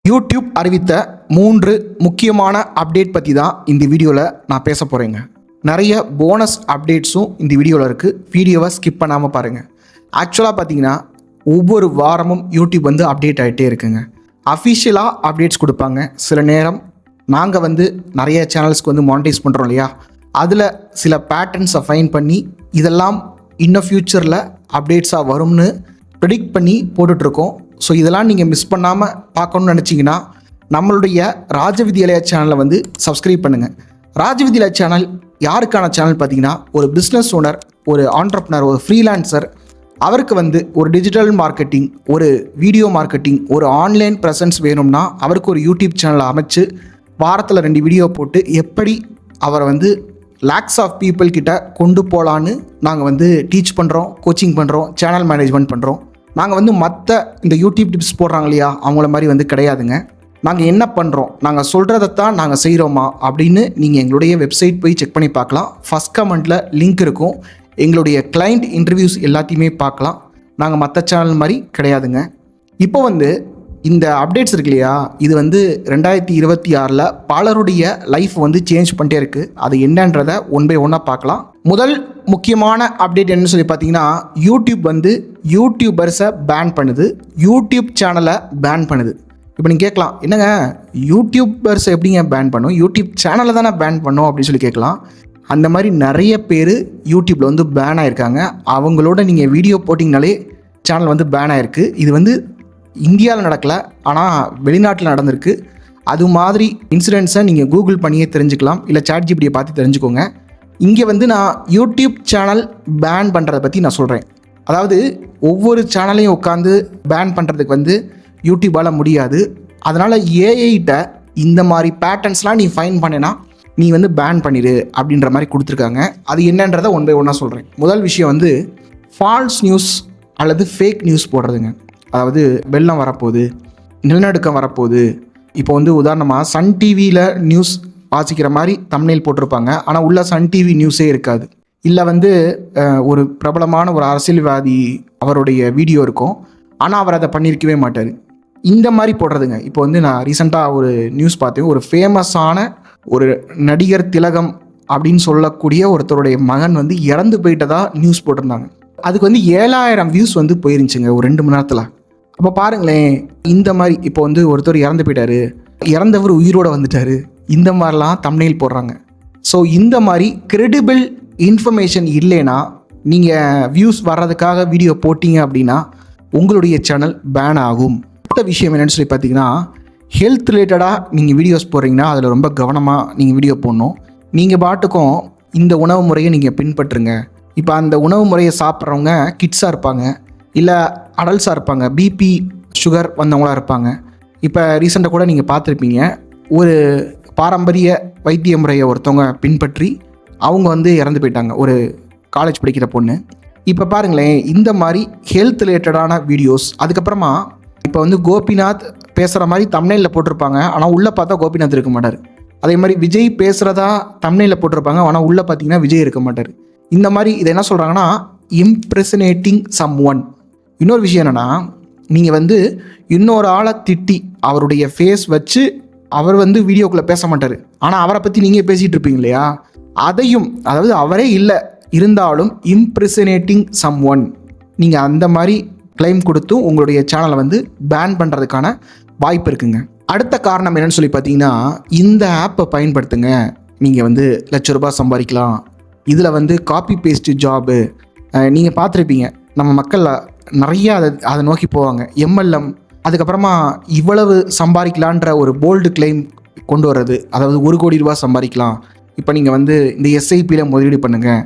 YouTube அறிவித்த 3 முக்கியமான update பற்றி தான் இந்த வீடியோவில் நான் பேச போகிறேங்க. நிறைய போனஸ் அப்டேட்ஸும் இந்த வீடியோவில் இருக்குது. வீடியோவை ஸ்கிப் பண்ணாமல் பாருங்கள். ஆக்சுவலாக பார்த்தீங்கன்னா ஒவ்வொரு வாரமும் யூடியூப் அப்டேட் ஆகிட்டே இருக்குங்க. அஃபிஷியலாக அப்டேட்ஸ் கொடுப்பாங்க. சில நேரம் நாங்கள் நிறைய சேனல்ஸ்க்கு மானிட்டைஸ் பண்ணுறோம் இல்லையா, அதில் சில பேட்டர்ன்ஸை ஃபைன் பண்ணி இதெல்லாம் இன்னும் ஃப்யூச்சரில் அப்டேட்ஸாக வரும்னு ப்ரெடிக்ட் பண்ணி போட்டுட்ருக்கோம். ஸோ இதெல்லாம் நீங்கள் மிஸ் பண்ணாமல் பார்க்கணுன்னு நினச்சிங்கன்னா நம்மளுடைய ராஜவித்யாலயா சேனலை சப்ஸ்கிரைப் பண்ணுங்கள். ராஜவித்யாலயா சேனல் யாருக்கான சேனல் பார்த்தீங்கன்னா, ஒரு பிஸ்னஸ் ஓனர், ஒரு ஆண்டர்ப்ரனர், ஒரு ஃப்ரீலான்சர், அவருக்கு ஒரு டிஜிட்டல் மார்க்கெட்டிங், ஒரு வீடியோ மார்க்கெட்டிங், ஒரு ஆன்லைன் ப்ரெசன்ஸ் வேணும்னா அவருக்கு ஒரு யூடியூப் சேனலை அமைச்சு வாரத்தில் 2 வீடியோ போட்டு எப்படி அவரை லேக்ஸ் ஆஃப் பீப்புள் கிட்ட கொண்டு போகலான்னு நாங்கள் டீச் பண்ணுறோம், கோச்சிங் பண்ணுறோம், சேனல் மேனேஜ்மெண்ட் பண்ணுறோம். நாங்கள் மற்ற இந்த யூடியூப் டிப்ஸ் போடுறாங்க இல்லையா, அவங்கள மாதிரி கிடையாதுங்க. நாங்கள் என்ன பண்ணுறோம், நாங்கள் சொல்கிறதைத்தான் நாங்கள் செய்கிறோமா அப்படின்னு நீங்கள் எங்களுடைய வெப்சைட் போய் செக் பண்ணி பார்க்கலாம். ஃபஸ்ட் கமெண்ட்டில் லிங்க் இருக்கும். எங்களுடைய கிளைண்ட் இன்டர்வியூஸ் எல்லாத்தையுமே பார்க்கலாம். நாங்கள் மற்ற சேனல் மாதிரி கிடையாதுங்க. இப்போ இந்த அப்டேட்ஸ் இருக்கு இல்லையா, இது 2026 பலருடைய லைஃப் சேஞ்ச் பண்ணிட்டே இருக்குது. அது என்னன்றதை ஒன் பை ஒன்னாக பார்க்கலாம். முதல் முக்கியமான அப்டேட் என்னன்னு சொல்லி பார்த்தீங்கன்னா, யூடியூப் யூடியூபர்ஸை பேன் பண்ணுது, யூடியூப் சேனலை பேன் பண்ணுது. இப்போ நீங்கள் கேட்கலாம், என்னங்க யூடியூபர்ஸை எப்படிங்க பேன் பண்ணும், யூடியூப் சேனலை தானே பேன் பண்ணோம் அப்படின்னு சொல்லி கேட்கலாம். அந்த மாதிரி நிறைய பேர் யூடியூப்பில் பேன் ஆகிருக்காங்க. அவங்களோட நீங்கள் வீடியோ போட்டிங்கனாலே சேனல் பேன் ஆகிருக்கு. இது இந்தியாவில் நடக்கலை, ஆனால் வெளிநாட்டில் நடந்திருக்கு. அது மாதிரி இன்சிடென்ட்ஸை நீங்கள் கூகுள் பண்ணியே தெரிஞ்சுக்கலாம், இல்லை சாட்ஜிபிடியை பார்த்து தெரிஞ்சுக்கோங்க. இங்கே நான் யூடியூப் சேனல் பேன் பண்ணுறதை பற்றி நான் சொல்கிறேன். அதாவது ஒவ்வொரு சேனலையும் உட்காந்து பேன் பண்ணுறதுக்கு யூடியூப்பால் முடியாது. அதனால் ஏஐட்ட இந்த மாதிரி பேட்டர்ன்ஸ்லாம் நீ ஃபைன் பண்ணினா நீ பேன் பண்ணிடு அப்படின்ற மாதிரி கொடுத்துருக்காங்க. அது என்னன்றதை ஒன் பை ஒன்னாக சொல்கிறேன். முதல் விஷயம் ஃபால்ஸ் நியூஸ் அல்லது ஃபேக் நியூஸ் போடுறதுங்க. அதாவது வெள்ளம் வரப்போகுது, நிலநடுக்கம் வரப்போகுது. இப்போ உதாரணமாக சன் டிவியில் நியூஸ் வாசிக்கிற மாதிரி தம்ப்நெயில் போட்டிருப்பாங்க, ஆனால் உள்ள சன் டிவி நியூஸே இருக்காது. இல்லை ஒரு பிரபலமான ஒரு அரசியல்வாதி அவருடைய வீடியோ இருக்கும், ஆனால் அவர் அதை பண்ணியிருக்கவே மாட்டார். இந்த மாதிரி போடுறதுங்க. இப்போ நான் ரீசெண்டாக ஒரு நியூஸ் பார்த்தேன். ஒரு ஃபேமஸான ஒரு நடிகர் திலகம் அப்படின்னு சொல்லக்கூடிய ஒருத்தருடைய மகன் இறந்து போயிட்டதா நியூஸ் போட்டிருந்தாங்க. அதுக்கு 7000 வியூஸ் போயிருந்துச்சுங்க ஒரு 2 மணி நேரத்தில். அப்போ பாருங்களேன், இந்த மாதிரி இப்போ ஒருத்தர் இறந்து போயிட்டாரு, இறந்தவர் உயிரோடு வந்துட்டாரு, இந்த மாதிரிலாம் தம்ப்நெயில் போடுறாங்க. ஸோ இந்த மாதிரி கிரெடிபிள் இன்ஃபர்மேஷன் இல்லைன்னா நீங்கள் வியூஸ் வர்றதுக்காக வீடியோ போட்டிங்க அப்படின்னா உங்களுடைய சேனல் பேன் ஆகும். அடுத்த விஷயம் என்னென்னு சொல்லி பார்த்தீங்கன்னா, ஹெல்த் ரிலேட்டடாக நீங்கள் வீடியோஸ் போடுறீங்கன்னா அதில் ரொம்ப கவனமாக நீங்கள் வீடியோ போடணும். நீங்கள் பாட்டுக்கும் இந்த உணவு முறையை நீங்கள் பின்பற்றுங்க. இப்போ அந்த உணவு முறையை சாப்பிட்றவங்க கிட்ஸாக இருப்பாங்க, இல்லை அடல்ட்ஸாக இருப்பாங்க, பிபி சுகர் வந்தவங்களாக இருப்பாங்க. இப்போ ரீசெண்டாக கூட நீங்கள் பார்த்துருப்பீங்க, ஒரு பாரம்பரிய வைத்திய முறையை ஒருத்தவங்க பின்பற்றி அவங்க இறந்து போயிட்டாங்க, ஒரு காலேஜ் படிக்கிற பொண்ணு. இப்போ பாருங்களேன், இந்த மாதிரி ஹெல்த் ரிலேட்டடான வீடியோஸ். அதுக்கப்புறமா இப்போ கோபிநாத் பேசுகிற மாதிரி தம்ப்நெயிலில் போட்டிருப்பாங்க, ஆனால் உள்ளே பார்த்தா கோபிநாத் இருக்க மாட்டார். அதே மாதிரி விஜய் பேசுகிறதா தம்ப்நெயிலில் போட்டிருப்பாங்க, ஆனால் உள்ளே பார்த்தீங்கன்னா விஜய் இருக்க மாட்டார். இந்த மாதிரி இதை என்ன சொல்கிறாங்கன்னா, இம்ப்ரெஷனேட்டிங் சம் ஒன். இன்னொரு விஷயம் என்னென்னா, நீங்கள் இன்னொரு ஆளை திட்டி அவருடைய ஃபேஸ் வச்சு அவர் வீடியோக்குள்ளே பேச மாட்டார், ஆனால் அவரை பற்றி நீங்கள் பேசிகிட்டு இருப்பீங்க இல்லையா, அதையும், அதாவது அவரே இல்லை இருந்தாலும் இம்ப்ரெஷனேட்டிங் சம் ஒன், நீங்கள் அந்த மாதிரி கிளைம் கொடுத்தும் உங்களுடைய சேனலை பேன் பண்ணுறதுக்கான வாய்ப்பு இருக்குங்க. அடுத்த காரணம் என்னென்னு சொல்லி பார்த்தீங்கன்னா, இந்த ஆப்பை பயன்படுத்துங்க, நீங்கள் ₹1,00,000 சம்பாதிக்கலாம், இதில் காப்பி பேஸ்ட் ஜாபு. நீங்கள் பார்த்துருப்பீங்க, நம்ம மக்கள் நிறையா அதை நோக்கி போவாங்க. எம்எல்எம், அதுக்கப்புறமா இவ்வளவு சம்பாதிக்கலான்ற ஒரு போல்டு கிளைம் கொண்டு வர்றது. அதாவது ₹1 கோடி சம்பாதிக்கலாம், இப்போ நீங்கள் இந்த எஸ்ஐபியில் முதலீடு பண்ணுங்கள்,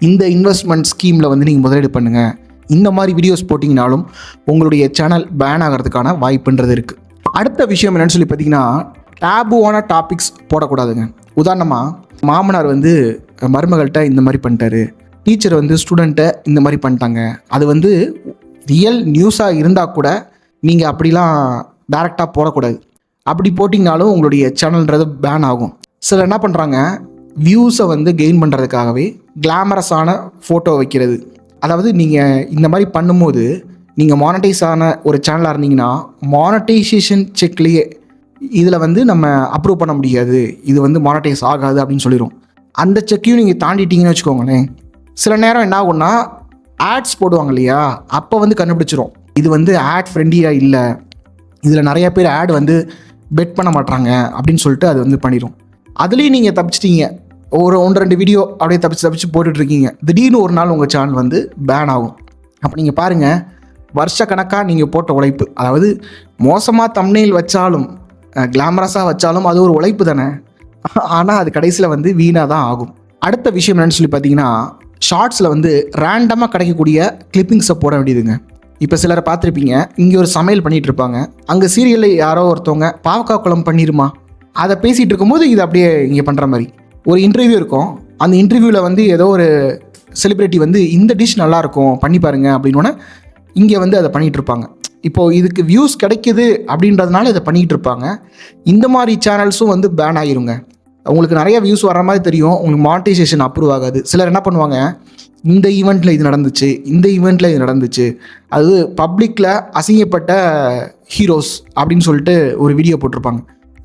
இந்த இன்வெஸ்ட்மெண்ட் ஸ்கீமில் நீங்கள் முதலீடு பண்ணுங்கள். இந்த மாதிரி வீடியோஸ் போட்டிங்கனாலும் உங்களுடைய சேனல் பேன் ஆகிறதுக்கான வாய்ப்புன்றது இருக்குது. அடுத்த விஷயம் என்னென்னு சொல்லி பார்த்தீங்கன்னா, டேபுவான டாபிக்ஸ் போடக்கூடாதுங்க. உதாரணமாக மாமனார் மருமகள்கிட்ட இந்த மாதிரி பண்ணிட்டாரு, டீச்சர் ஸ்டூடெண்ட்டை இந்த மாதிரி பண்ணிட்டாங்க. அது ரியல் நியூஸாக இருந்தால் கூட நீங்கள் அப்படிலாம் டேரெக்டாக போடக்கூடாது. அப்படி போட்டிங்கனாலும் உங்களுடைய சேனல்ன்றது பேன் ஆகும். சிலர் என்ன பண்ணுறாங்க, வியூஸை கெயின் பண்ணுறதுக்காகவே கிளாமரஸான ஃபோட்டோ வைக்கிறது. அதாவது நீங்கள் இந்த மாதிரி பண்ணும்போது நீங்கள் மானிட்டைஸ் ஆன ஒரு சேனலாக இருந்தீங்கன்னா மானிட்டைசேஷன் செக்லேயே இதில் வந்து நம்ம அப்ரூவ் பண்ண முடியாது, இது வந்து மானிட்டைஸ் ஆகாது அப்படின்னு சொல்லிடும். அந்த செக்கையும் நீங்கள் தாண்டிட்டீங்கன்னு வச்சுக்கோங்களேன், சில நேரம் என்ன ஆகும்னா ஆட்ஸ் போடுவாங்க இல்லையா, அப்போ வந்து கண்டுபிடிச்சிரும் இது வந்து ஆட் ஃப்ரெண்ட்லியாக இல்லை, இதில் நிறைய பேர் ஆட் வந்து பெட் பண்ண மாட்டாங்க அப்படின்னு சொல்லிட்டு அது வந்து பண்ணிடும். அதுலேயும் நீங்கள் தப்பிச்சிட்டீங்க, ஒரு 1-2 வீடியோ அப்படியே தப்பிச்சு போட்டுட்ருக்கீங்க, திடீர்னு ஒரு நாள் உங்கள் சேனல் வந்து பேன் ஆகும். அப்போ நீங்கள் பாருங்கள், வருஷக்கணக்காக நீங்கள் போட்ட உழைப்பு, அதாவது மோசமாக தம்ப்நெயில் வச்சாலும் கிளாமரஸாக வச்சாலும் அது ஒரு உழைப்பு தானே, ஆனால் அது கடைசியில் வந்து வீணாக தான் ஆகும். அடுத்த விஷயம் என்னென்னு சொல்லி பார்த்தீங்கன்னா, ஷார்ட்ஸில் வந்து ரேண்டமாக கிடைக்கக்கூடிய கிளிப்பிங்ஸை போட வேண்டியதுங்க. இப்போ சிலரை பார்த்துருப்பீங்க, இங்கே ஒரு சமையல் பண்ணிகிட்டு இருப்பாங்க, அங்கே சீரியலில் யாரோ ஒருத்தவங்க பாவக்காய் குழம்பு பண்ணிடுமா அதை பேசிகிட்டு இருக்கும்போது இது அப்படியே இங்கே பண்ணுற மாதிரி ஒரு இன்டர்வியூ இருக்கும். அந்த இன்டர்வியூவில் வந்து ஏதோ ஒரு செலிப்ரிட்டி வந்து இந்த டிஷ் நல்லாயிருக்கும் பண்ணி பாருங்க அப்படின்னோடனே இங்கே வந்து அதை பண்ணிகிட்டு இருப்பாங்க. இப்போது இதுக்கு வியூஸ் கிடைக்கிது அப்படின்றதுனால இதை பண்ணிகிட்டு இருப்பாங்க. இந்த மாதிரி சேனல்ஸும் வந்து பேன் ஆகிருங்க. உங்களுக்கு நிறைய வியூஸ் வர மாதிரி தெரியும், உங்களுக்கு மானிட்டைசேஷன் அப்ரூவ் ஆகாது. சிலர் என்ன பண்ணுவாங்க, இந்த ஈவெண்ட்டில் இது நடந்துச்சு, இந்த ஈவெண்ட்டில் இது நடந்துச்சு, அது பப்ளிக்கில் அசிங்கப்பட்ட ஹீரோஸ் அப்படின்னு சொல்லிட்டு ஒரு வீடியோ போட்டிருப்பாங்க.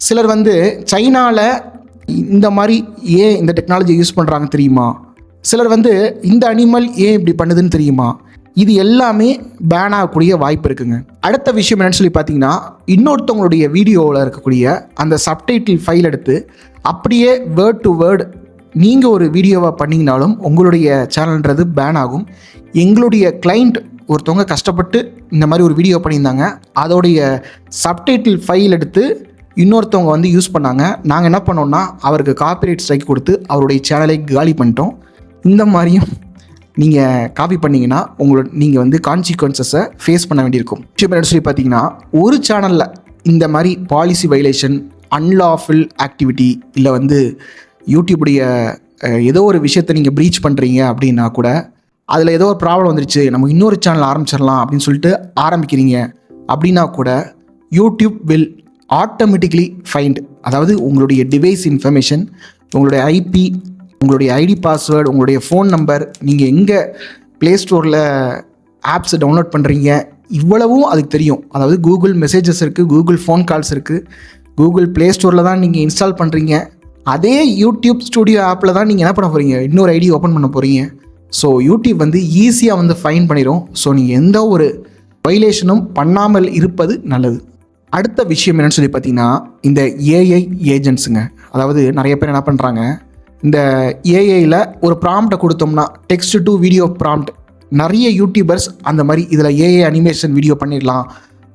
சிலர் வந்து சைனாவில் இந்த மாதிரி ஏன் இந்த டெக்னாலஜி யூஸ் பண்ணுறாங்க தெரியுமா, சிலர் வந்து இந்த அனிமல் ஏன் இப்படி பண்ணுதுன்னு தெரியுமா, இது எல்லாமே பேன் ஆகக்கூடிய வாய்ப்பு இருக்குங்க. அடுத்த விஷயம் என்னென்னு சொல்லி பார்த்தீங்கன்னா, இன்னொருத்தவங்களுடைய வீடியோவில் இருக்கக்கூடிய அந்த சப்டைட்டில் ஃபைல் எடுத்து அப்படியே வேர்ட் டு வேர்ட் நீங்கள் ஒரு வீடியோவை பண்ணிங்கனாலும் உங்களுடைய சேனல்ன்றது பேன் ஆகும். எங்களுடைய கிளைண்ட் ஒருத்தவங்க கஷ்டப்பட்டு இந்த மாதிரி ஒரு வீடியோ பண்ணியிருந்தாங்க, அதோடைய சப்டைட்டில் ஃபைல் எடுத்து இன்னொருத்தவங்க வந்து யூஸ் பண்ணாங்க. நாங்கள் என்ன பண்ணோம்னா அவருக்கு காப்பிரைட் ஸ்ட்ரைக் கொடுத்து அவருடைய சேனலை காலி பண்ணிட்டோம். இந்த மாதிரியும் நீங்கள் காப்பி பண்ணிங்கன்னா நீங்கள் வந்து கான்சிக்வன்சஸை ஃபேஸ் பண்ண வேண்டியிருக்கும். விஷயம் சொல்லி பார்த்தீங்கன்னா, ஒரு சேனலில் இந்த மாதிரி பாலிசி வைலேஷன், அன்லாஃபுல் ஆக்டிவிட்டி, இல்லை வந்து யூடியூபுடைய ஏதோ ஒரு விஷயத்தை நீங்கள் ப்ரீச் பண்ணுறீங்க அப்படின்னா கூட, அதில் ஏதோ ஒரு ப்ராப்ளம் வந்துருச்சு, நம்ம இன்னொரு சேனல் ஆரம்பிச்சிடலாம் அப்படின்னு சொல்லிட்டு ஆரம்பிக்கிறீங்க அப்படின்னா கூட, யூடியூப் வில் ஆட்டோமேட்டிக்லி ஃபைண்ட், அதாவது உங்களுடைய டிவைஸ் இன்ஃபர்மேஷன், உங்களுடைய ஐபி, உங்களுடைய ஐடி பாஸ்வேர்டு, உங்களுடைய ஃபோன் நம்பர், நீங்கள் எங்கே ப்ளே ஸ்டோரில் ஆப்ஸ் டவுன்லோட் பண்ணுறீங்க, இவ்வளவும் அதுக்கு தெரியும். அதாவது கூகுள் மெசேஜஸ் இருக்குது, கூகுள் ஃபோன் கால்ஸ் இருக்குது, கூகுள் ப்ளே ஸ்டோரில் தான் நீங்கள் இன்ஸ்டால் பண்ணுறீங்க, அதே யூடியூப் ஸ்டுடியோ ஆப்பில் தான் நீங்கள் என்ன பண்ண போகிறீங்க, இன்னொரு ஐடி ஓப்பன் பண்ண போகிறீங்க. ஸோ யூடியூப் வந்து ஈஸியாக வந்து ஃபைன் பண்ணிடும். ஸோ நீங்கள் எந்த ஒரு வைலேஷனும் பண்ணாமல் இருப்பது நல்லது. அடுத்த விஷயம் என்னென்னு சொல்லி பார்த்தீங்கன்னா, இந்த ஏஐ ஏஜென்ட்ஸுங்க. அதாவது நிறைய பேர் என்ன பண்ணுறாங்க, இந்த ஏஐயில் ஒரு ப்ராம்ப்டை கொடுத்தோம்னா, டெக்ஸ்ட் டு வீடியோ ப்ராம்ப்ட், நிறைய யூடியூபர்ஸ் அந்த மாதிரி இதில் ஏஐ அனிமேஷன் வீடியோ பண்ணிடலாம்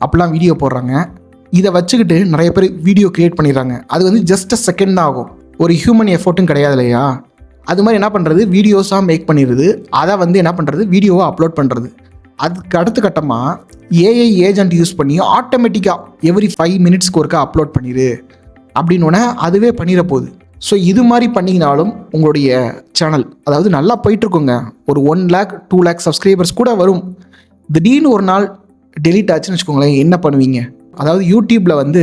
அப்படிலாம் வீடியோ போடுறாங்க. இதை வச்சுக்கிட்டு நிறைய பேர் வீடியோ க்ரியேட் பண்ணிடுறாங்க. அது வந்து ஜஸ்ட் அ செகண்ட் தான் ஆகும், ஒரு ஹியூமன் எஃபோர்ட்டும் கிடையாது இல்லையா. அது மாதிரி என்ன பண்ணுறது, வீடியோஸாக மேக் பண்ணிடுது, அதை வந்து என்ன பண்ணுறது, வீடியோவை அப்லோட் பண்ணுறது. அதுக்கு அடுத்த கட்டமாக ஏஐ ஏஜென்ட் யூஸ் பண்ணி ஆட்டோமேட்டிக்காக எவ்ரி 5 மினிட்ஸ்க்கு ஒருக்கா அப்லோட் பண்ணிடு அப்படின்னோடனே அதுவே பண்ணிட போகுது. ஸோ இது மாதிரி பண்ணிங்கனாலும் உங்களுடைய சேனல் அதாவது நல்லா போயிட்டுருக்குங்க, ஒரு 1 lakh 2 lakh சப்ஸ்கிரைபர்ஸ் கூட வரும். திடீர்னு ஒரு நாள் டெலீட் ஆச்சுன்னு வச்சுக்கோங்களேன், என்ன பண்ணுவீங்க? அதாவது யூடியூப்பில் வந்து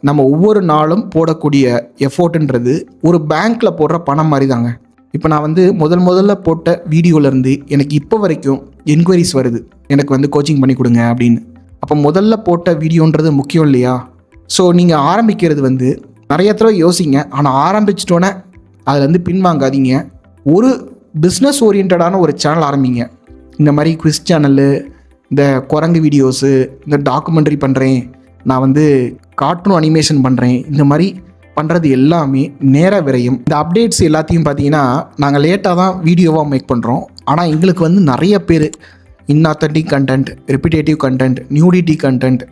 நம்ம ஒவ்வொரு நாளும் போடக்கூடிய எஃபோர்ட்டுன்றது ஒரு பேங்க்கில் போடுற பணம் மாதிரி தாங்க. இப்போ நான் வந்து முதல்ல போட்ட வீடியோலேருந்து எனக்கு இப்போ வரைக்கும் என்கொயரிஸ் வருது, எனக்கு வந்து கோச்சிங் பண்ணி கொடுங்க அப்படின்னு. அப்போ முதல்ல போட்ட வீடியோன்றது முக்கியம் இல்லையா? ஸோ நீங்கள் ஆரம்பிக்கிறது வந்து நிறைய தடவை யோசிங்க, ஆனால் ஆரம்பிச்சிட்டோன்னே அதில் வந்து பின்வாங்காதீங்க. ஒரு பிஸ்னஸ் ஓரியன்டான ஒரு சேனல் ஆரம்பிங்க. இந்த மாதிரி குவிஸ் சேனலு, இந்த குரங்கு வீடியோஸு, இந்த டாக்குமெண்ட்ரி பண்ணுறேன், நான் வந்து கார்ட்டூன் அனிமேஷன் பண்ணுறேன், இந்த மாதிரி பண்ணுறது எல்லாமே நேர விரயம். இந்த அப்டேட்ஸ் எல்லாத்தையும் பார்த்தீங்கன்னா நாங்கள் லேட்டாக தான் வீடியோவாக மேக் பண்ணுறோம். ஆனால் எங்களுக்கு வந்து நிறைய பேர் inauthentic content, repetitive content, nudity content,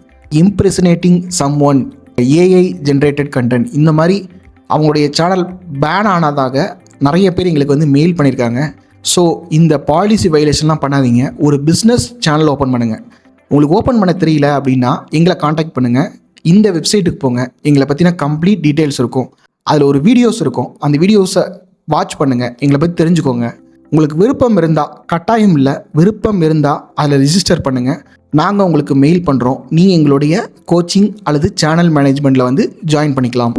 impersonating some one, AI generated content, இந்த மாதிரி அவங்களுடைய சேனல் பேன் ஆனதாக நிறைய பேர் எங்களுக்கு வந்து மெயில் பண்ணியிருக்காங்க. ஸோ இந்த பாலிசி வயலேஷன்லாம் பண்ணாதீங்க. ஒரு பிஸ்னஸ் சேனல் ஓப்பன் பண்ணுங்கள். உங்களுக்கு ஓப்பன் பண்ண தெரியல அப்படின்னா எங்களை காண்டாக்ட் பண்ணுங்கள். இந்த வெப்சைட்டுக்கு போங்க, எங்களை பற்றின கம்ப்ளீட் டீட்டெயில்ஸ் இருக்கும், அதில் ஒரு வீடியோஸ் இருக்கும், அந்த வீடியோஸை வாட்ச் பண்ணுங்கள், எங்களை பற்றி தெரிஞ்சுக்கோங்க. உங்களுக்கு விருப்பம் இருந்தால், கட்டாயம் இல்லை, விருப்பம் இருந்தால் அதில் ரிஜிஸ்டர் பண்ணுங்கள். நாங்கள் உங்களுக்கு மெயில் பண்ணுறோம். நீங்கள் எங்களுடைய கோச்சிங் அல்லது சேனல் மேனேஜ்மெண்ட்டில் வந்து ஜாயின் பண்ணிக்கலாம்.